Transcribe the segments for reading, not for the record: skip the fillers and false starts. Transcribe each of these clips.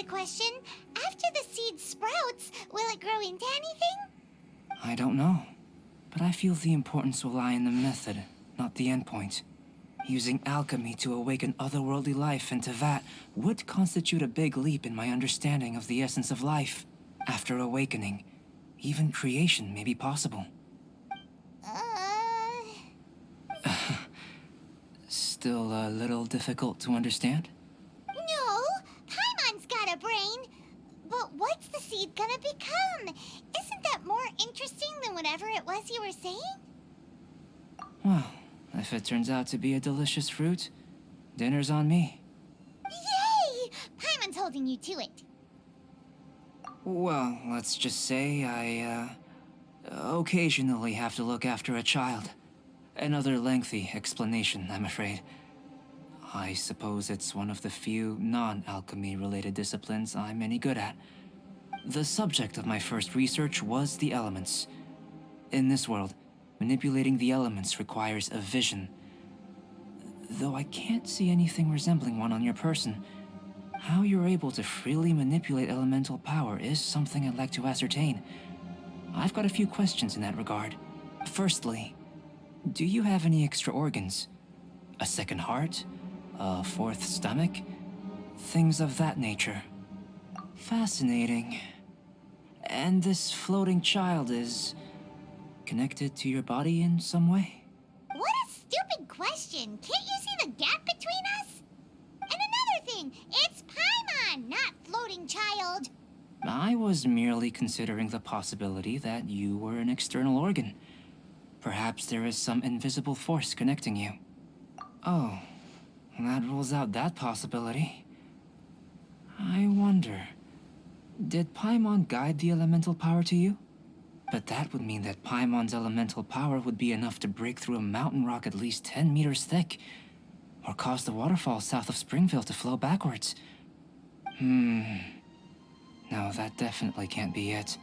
question. After the seed sprouts, will it grow into anything? I don't know, but I feel the importance will lie in the method, not the endpoint. Using alchemy to awaken otherworldly life into that would constitute a big leap in my understanding of the essence of life. After awakening, even creation may be possible. Still a little difficult to understand? No, Paimon's got a brain. But what's the seed gonna become? Isn't that more interesting than whatever it was you were saying? Well, if it turns out to be a delicious fruit, dinner's on me. Yay! Paimon's holding you to it. Well, let's just say I, occasionally have to look after a child. Another lengthy explanation, I'm afraid. I suppose it's one of the few non-alchemy-related disciplines I'm any good at. The subject of my first research was the elements. In this world, manipulating the elements requires a vision. Though I can't see anything resembling one on your person, how you're able to freely manipulate elemental power is something I'd like to ascertain. I've got a few questions in that regard. Firstly, do you have any extra organs? A second heart? A fourth stomach? Things of that nature. Fascinating. And this floating child is connected to your body in some way? What a stupid question. Can't you see the gap between us? And another thing, it's Paimon, not floating child. I was merely considering the possibility that you were an external organ. Perhaps there is some invisible force connecting you. Oh, that rules out that possibility. I wonder, did Paimon guide the elemental power to you? But that would mean that Paimon's elemental power would be enough to break through a mountain rock at least 10 meters thick, or cause the waterfall south of Springfield to flow backwards. No, that definitely can't be it.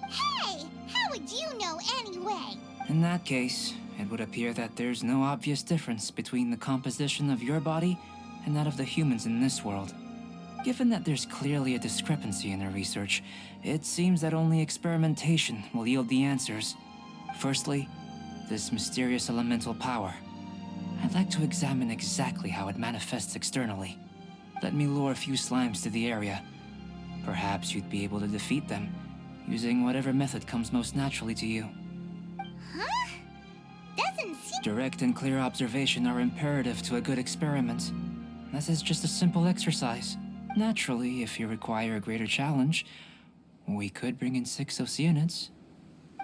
Hey, how would you know anyway? In that case, it would appear that there's no obvious difference between the composition of your body and that of the humans in this world. Given that there's clearly a discrepancy in their research, it seems that only experimentation will yield the answers. Firstly, this mysterious elemental power. I'd like to examine exactly how it manifests externally. Let me lure a few slimes to the area. Perhaps you'd be able to defeat them, using whatever method comes most naturally to you. Huh? Doesn't seem... Direct and clear observation are imperative to a good experiment. This is just a simple exercise. Naturally, if you require a greater challenge, we could bring in 6 Oceanids.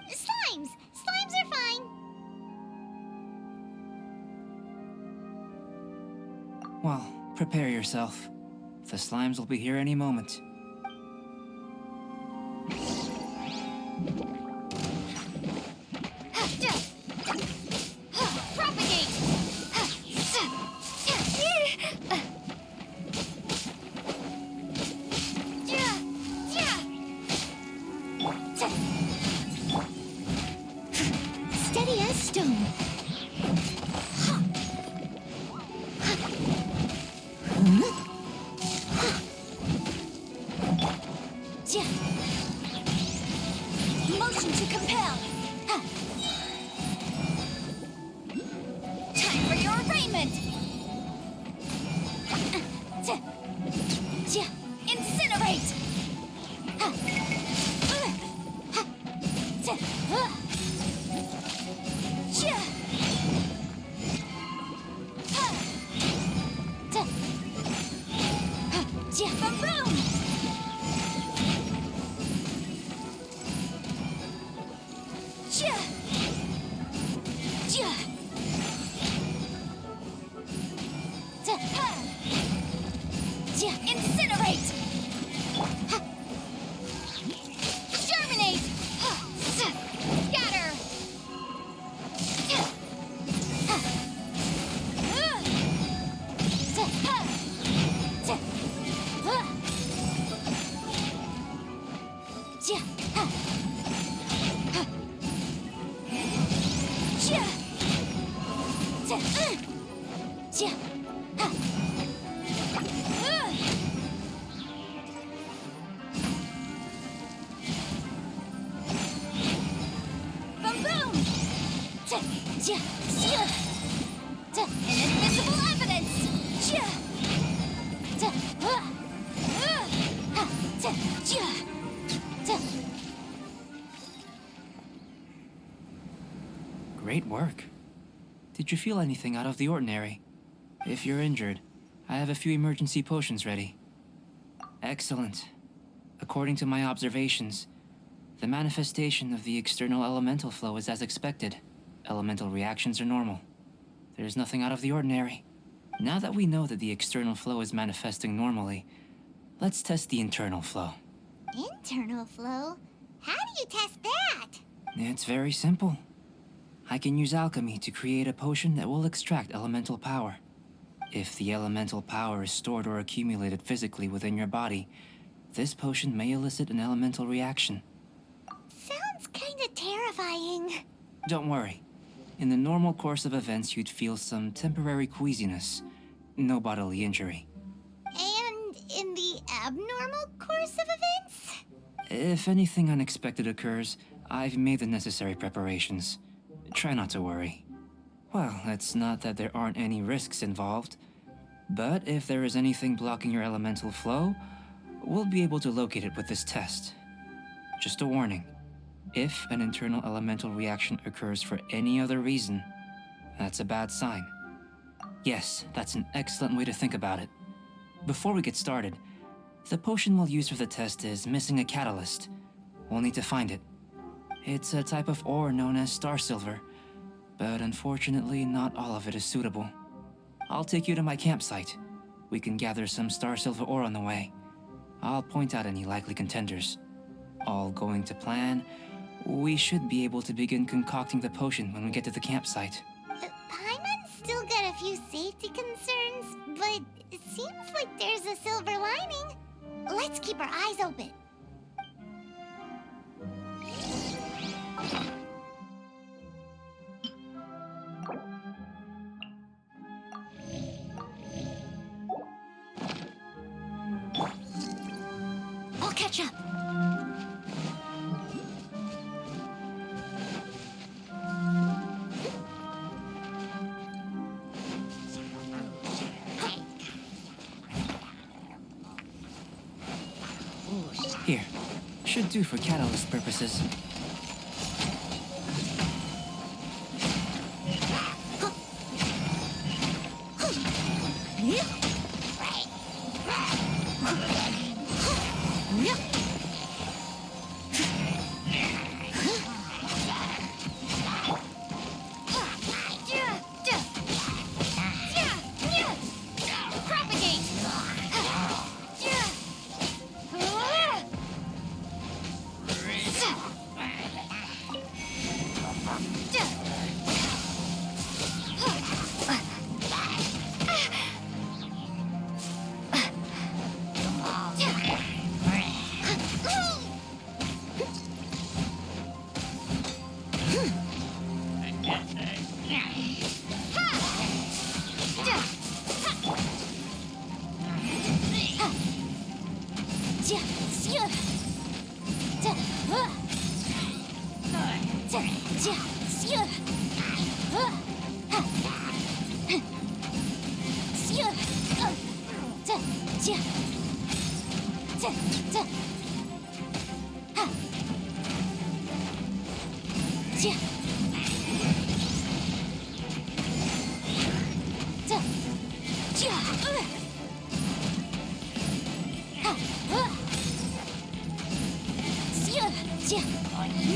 Slimes! Slimes are fine! Well, prepare yourself. The slimes will be here any moment. Propagate! Steady as stone. Motion to compel. Time for your arraignment. Incinerate. Baroom. Incinerate! Germinate! Scatter! Great work. Did you feel anything out of the ordinary? If you're injured, I have a few emergency potions ready. Excellent. According to my observations, the manifestation of the external elemental flow is as expected. Elemental reactions are normal. There's nothing out of the ordinary. Now that we know that the external flow is manifesting normally, let's test the internal flow. Internal flow? How do you test that? It's very simple. I can use alchemy to create a potion that will extract elemental power. If the elemental power is stored or accumulated physically within your body, this potion may elicit an elemental reaction. Sounds kinda terrifying. Don't worry. In the normal course of events, you'd feel some temporary queasiness. No bodily injury. And in the abnormal course of events? If anything unexpected occurs, I've made the necessary preparations. Try not to worry. Well, it's not that there aren't any risks involved. But if there is anything blocking your elemental flow, we'll be able to locate it with this test. Just a warning. If an internal elemental reaction occurs for any other reason, that's a bad sign. Yes, that's an excellent way to think about it. Before we get started, the potion we'll use for the test is missing a catalyst. We'll need to find it. It's a type of ore known as star silver, but unfortunately not all of it is suitable. I'll take you to my campsite. We can gather some star silver ore on the way. I'll point out any likely contenders. All going to plan, we should be able to begin concocting the potion when we get to the campsite. Paimon's still got a few safety concerns, but it seems like there's a silver lining. Let's keep our eyes open. I'll catch up. Here, should do for catalyst purposes.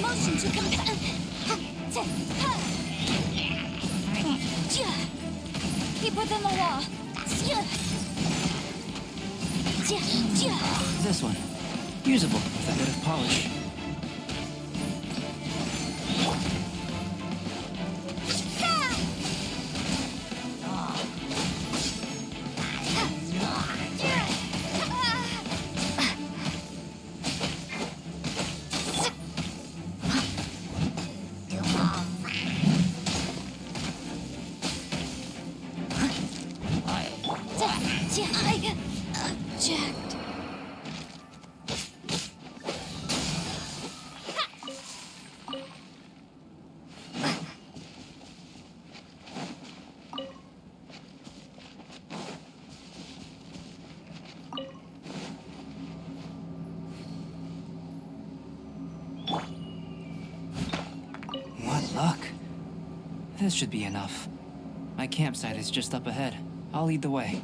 Motion to compare. Keep within the wall. This one. Usable with a bit of polish. Object. What luck. This should be enough. My campsite is just up ahead. I'll lead the way.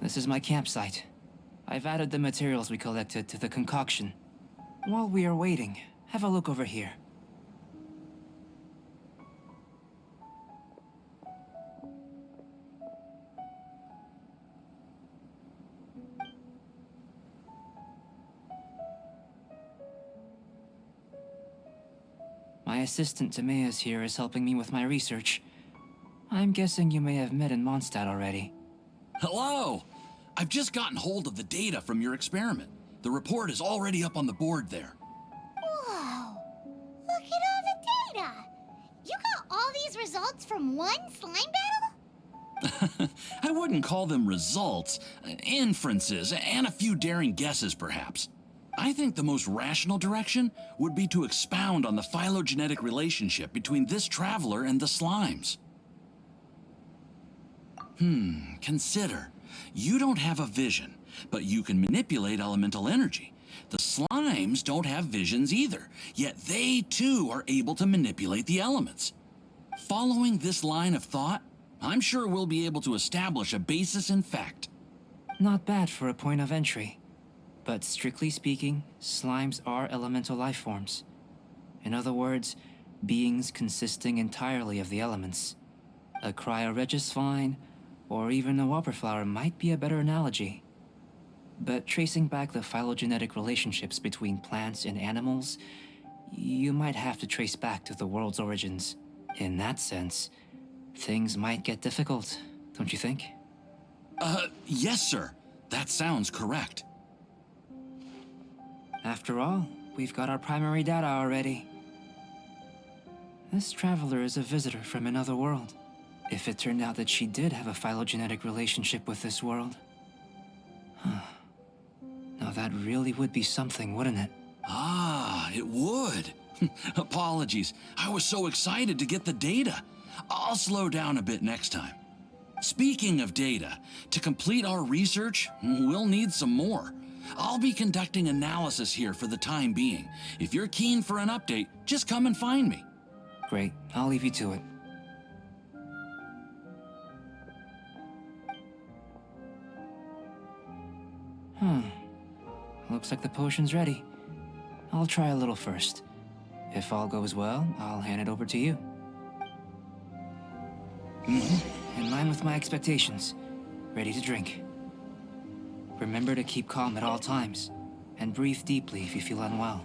This is my campsite. I've added the materials we collected to the concoction. While we are waiting, have a look over here. My assistant Timaeus here is helping me with my research. I'm guessing you may have met in Mondstadt already. Hello! I've just gotten hold of the data from your experiment. The report is already up on the board there. Whoa! Look at all the data! You got all these results from one slime battle? I wouldn't call them results, inferences, and a few daring guesses perhaps. I think the most rational direction would be to expound on the phylogenetic relationship between this traveler and the slimes. Consider. You don't have a vision, but you can manipulate elemental energy. The slimes don't have visions either, yet they too are able to manipulate the elements. Following this line of thought, I'm sure we'll be able to establish a basis in fact. Not bad for a point of entry. But strictly speaking, slimes are elemental life forms. In other words, beings consisting entirely of the elements. A cryoregis vine, or even a wildflower might be a better analogy. But tracing back the phylogenetic relationships between plants and animals, you might have to trace back to the world's origins. In that sense, things might get difficult, don't you think? Yes, sir. That sounds correct. After all, we've got our primary data already. This traveler is a visitor from another world. If it turned out that she did have a phylogenetic relationship with this world. Now that really would be something, wouldn't it? Ah, it would. Apologies. I was so excited to get the data. I'll slow down a bit next time. Speaking of data, to complete our research, we'll need some more. I'll be conducting analysis here for the time being. If you're keen for an update, just come and find me. Great, I'll leave you to it. Looks like the potion's ready. I'll try a little first. If all goes well, I'll hand it over to you. In line with my expectations. Ready to drink. Remember to keep calm at all times, and breathe deeply if you feel unwell.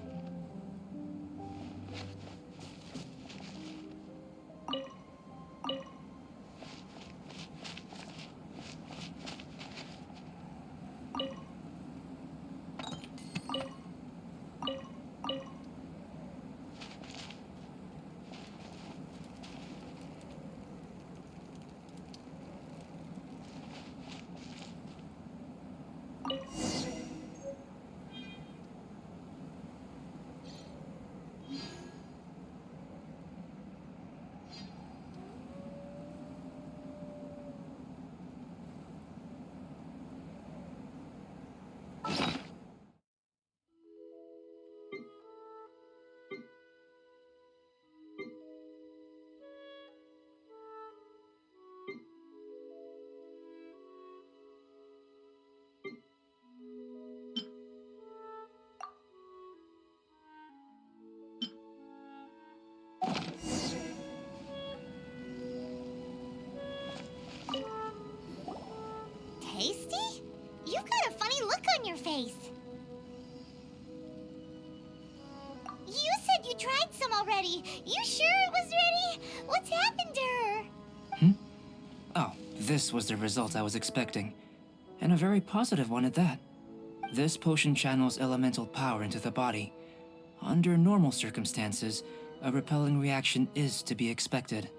Tasty? You've got a funny look on your face. You said you tried some already. You sure it was ready? What's happened to her? Oh, this was the result I was expecting. And a very positive one at that. This potion channels elemental power into the body. Under normal circumstances, a repelling reaction is to be expected.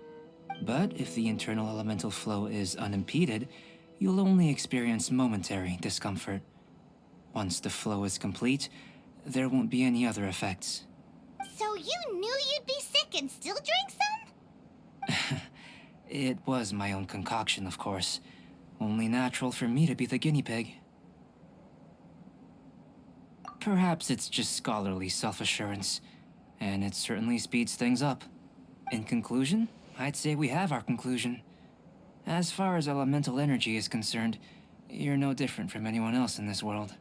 But if the internal elemental flow is unimpeded, you'll only experience momentary discomfort. Once the flow is complete, there won't be any other effects. So you knew you'd be sick and still drank some? It was my own concoction, of course. Only natural for me to be the guinea pig. Perhaps it's just scholarly self-assurance, and it certainly speeds things up. In conclusion, I'd say we have our conclusion. As far as elemental energy is concerned, you're no different from anyone else in this world.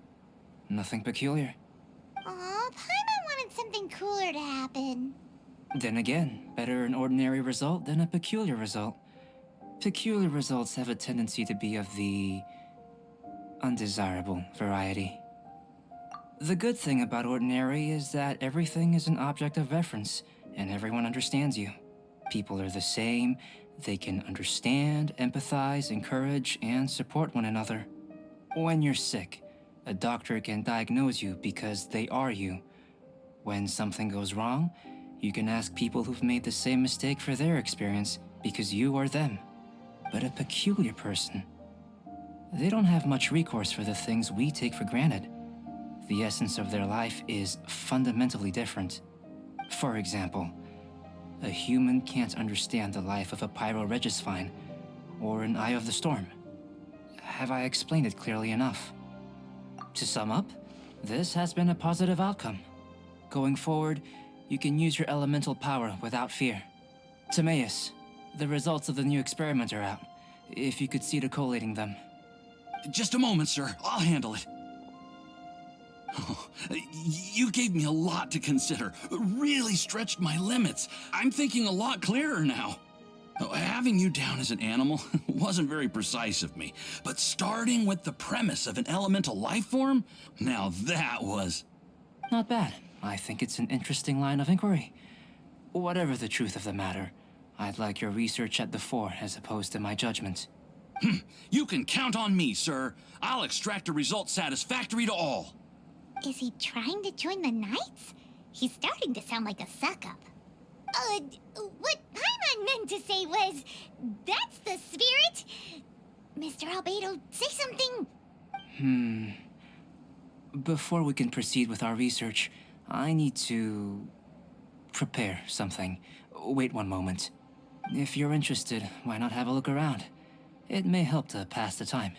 Nothing peculiar. Aw, Paimon wanted something cooler to happen. Then again, better an ordinary result than a peculiar result. Peculiar results have a tendency to be of the undesirable variety. The good thing about ordinary is that everything is an object of reference, and everyone understands you. People are the same, they can understand, empathize, encourage, and support one another. When you're sick, a doctor can diagnose you because they are you. When something goes wrong, you can ask people who've made the same mistake for their experience because you are them. But a peculiar person, they don't have much recourse for the things we take for granted. The essence of their life is fundamentally different. For example, a human can't understand the life of a pyroregisvine or an eye of the storm. Have I explained it clearly enough? To sum up, this has been a positive outcome. Going forward, you can use your elemental power without fear. Timaeus, the results of the new experiment are out. If you could see to collating them. Just a moment, sir. I'll handle it. Oh, you gave me a lot to consider. Really stretched my limits. I'm thinking a lot clearer now. Having you down as an animal wasn't very precise of me, but starting with the premise of an elemental life form, now that was... Not bad. I think it's an interesting line of inquiry. Whatever the truth of the matter, I'd like your research at the fore as opposed to my judgment. You can count on me, sir. I'll extract a result satisfactory to all. Is he trying to join the Knights? He's starting to sound like a suck-up. What Paimon meant to say was, that's the spirit. Mr. Albedo, say something. Before we can proceed with our research, I need to prepare something. Wait one moment. If you're interested, why not have a look around? It may help to pass the time.